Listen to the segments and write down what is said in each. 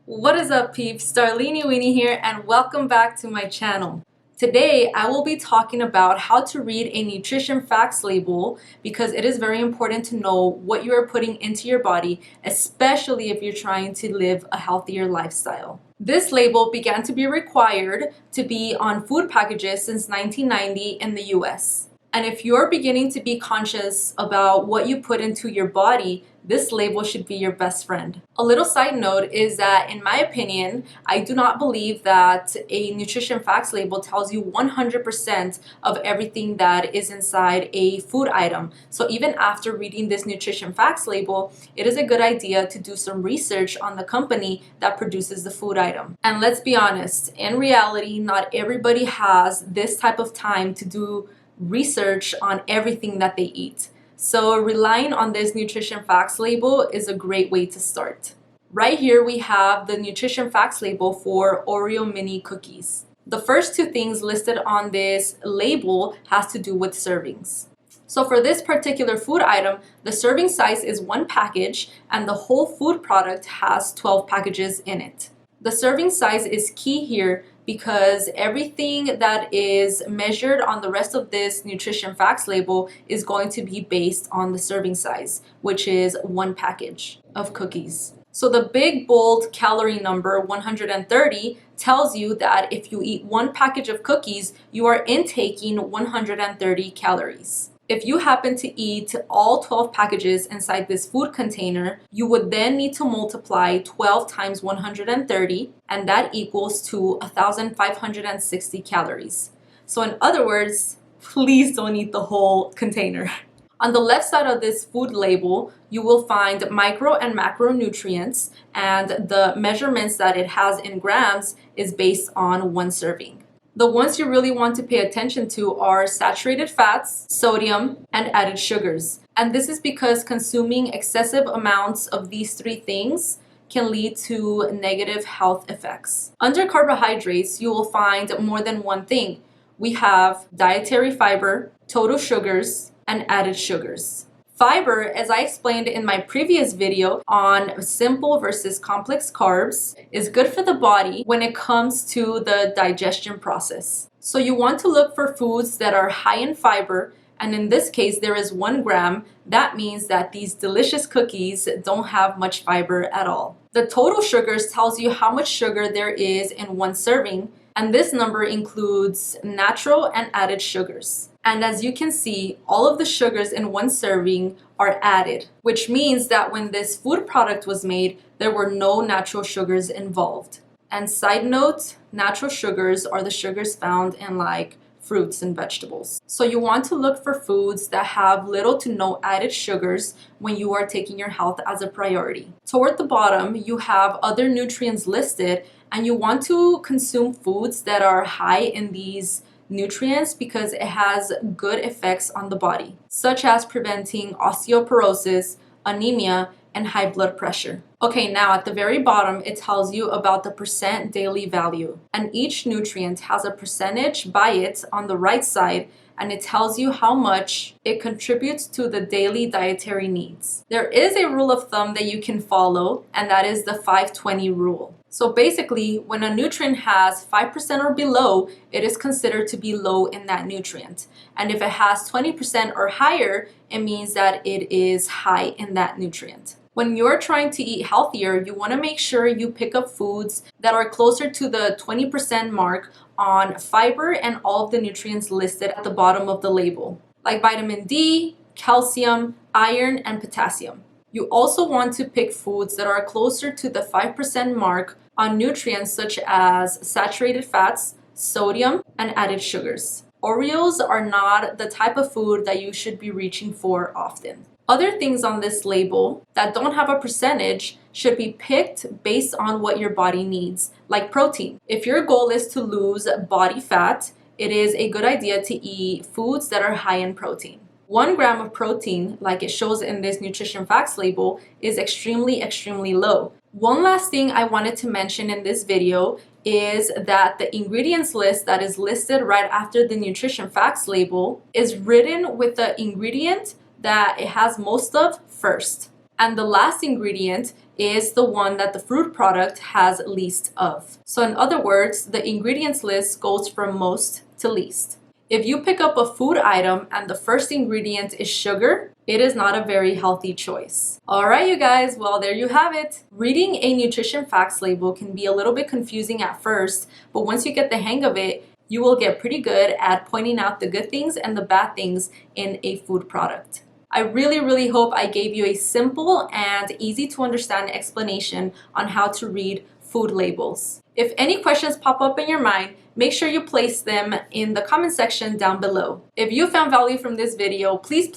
What is up, peeps? Starlini Weenie here, and welcome back to my channel. Today, I will be talking about how to read a nutrition facts label because it is very important to know what you are putting into your body, especially if you're trying to live a healthier lifestyle. This label began to be required to be on food packages since 1990 in the US. And if you're beginning to be conscious about what you put into your body, this label should be your best friend. A little side note is that, in my opinion, I do not believe that a nutrition facts label tells you 100% of everything that is inside a food item. So even after reading this nutrition facts label, it is a good idea to do some research on the company that produces the food item. And let's be honest, in reality, not everybody has this type of time to do research on everything that they eat. So relying on this nutrition facts label is a great way to start. Right here we have the nutrition facts label for Oreo mini cookies. The first two things listed on this label has to do with servings. So for this particular food item, the serving size is 1 package and the whole food product has 12 packages in it. The serving size is key here because everything that is measured on the rest of this nutrition facts label is going to be based on the serving size, which is 1 package of cookies. So the big bold calorie number 130 tells you that if you eat 1 package of cookies, you are intaking 130 calories. If you happen to eat all 12 packages inside this food container, you would then need to multiply 12 times 130, and that equals to 1,560 calories. So in other words, please don't eat the whole container. On the left side of this food label, you will find micro and macronutrients, and the measurements that it has in grams is based on 1 serving. The ones you really want to pay attention to are saturated fats, sodium, and added sugars. And this is because consuming excessive amounts of these 3 things can lead to negative health effects. Under carbohydrates, you will find more than 1 thing. We have dietary fiber, total sugars, and added sugars. Fiber, as I explained in my previous video on simple versus complex carbs, is good for the body when it comes to the digestion process. So you want to look for foods that are high in fiber, and in this case there is 1 gram. That means that these delicious cookies don't have much fiber at all. The total sugars tells you how much sugar there is in 1 serving, and this number includes natural and added sugars. And as you can see, all of the sugars in 1 serving are added, which means that when this food product was made, there were no natural sugars involved. And side note, natural sugars are the sugars found in like fruits and vegetables. So you want to look for foods that have little to no added sugars when you are taking your health as a priority. Toward the bottom, you have other nutrients listed, and you want to consume foods that are high in these nutrients because it has good effects on the body, such as preventing osteoporosis, anemia, and high blood pressure. Okay, now at the very bottom, it tells you about the percent daily value, and each nutrient has a percentage by it on the right side, and it tells you how much it contributes to the daily dietary needs. There is a rule of thumb that you can follow, and that is the 5-20 rule. So basically, when a nutrient has 5% or below, it is considered to be low in that nutrient. And if it has 20% or higher, it means that it is high in that nutrient. When you're trying to eat healthier, you want to make sure you pick up foods that are closer to the 20% mark on fiber and all of the nutrients listed at the bottom of the label, like vitamin D, calcium, iron, and potassium. You also want to pick foods that are closer to the 5% mark on nutrients such as saturated fats, sodium, and added sugars. Oreos are not the type of food that you should be reaching for often. Other things on this label that don't have a percentage should be picked based on what your body needs, like protein. If your goal is to lose body fat, it is a good idea to eat foods that are high in protein. 1 gram of protein, like it shows in this nutrition facts label, is extremely low. One last thing I wanted to mention in this video is that the ingredients list that is listed right after the nutrition facts label is written with the ingredient that it has most of first. And the last ingredient is the one that the fruit product has least of. So in other words, the ingredients list goes from most to least. If you pick up a food item and the first ingredient is sugar, it is not a very healthy choice. Alright you guys, well there you have it. Reading a nutrition facts label can be a little bit confusing at first, but once you get the hang of it, you will get pretty good at pointing out the good things and the bad things in a food product. I really hope I gave you a simple and easy to understand explanation on how to read food labels. If any questions pop up in your mind, make sure you place them in the comment section down below. If you found value from this video, please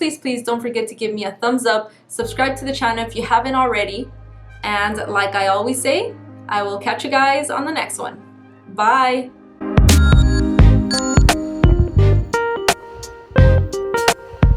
don't forget to give me a thumbs up, subscribe to the channel if you haven't already, and like I always say, I will catch you guys on the next one. Bye!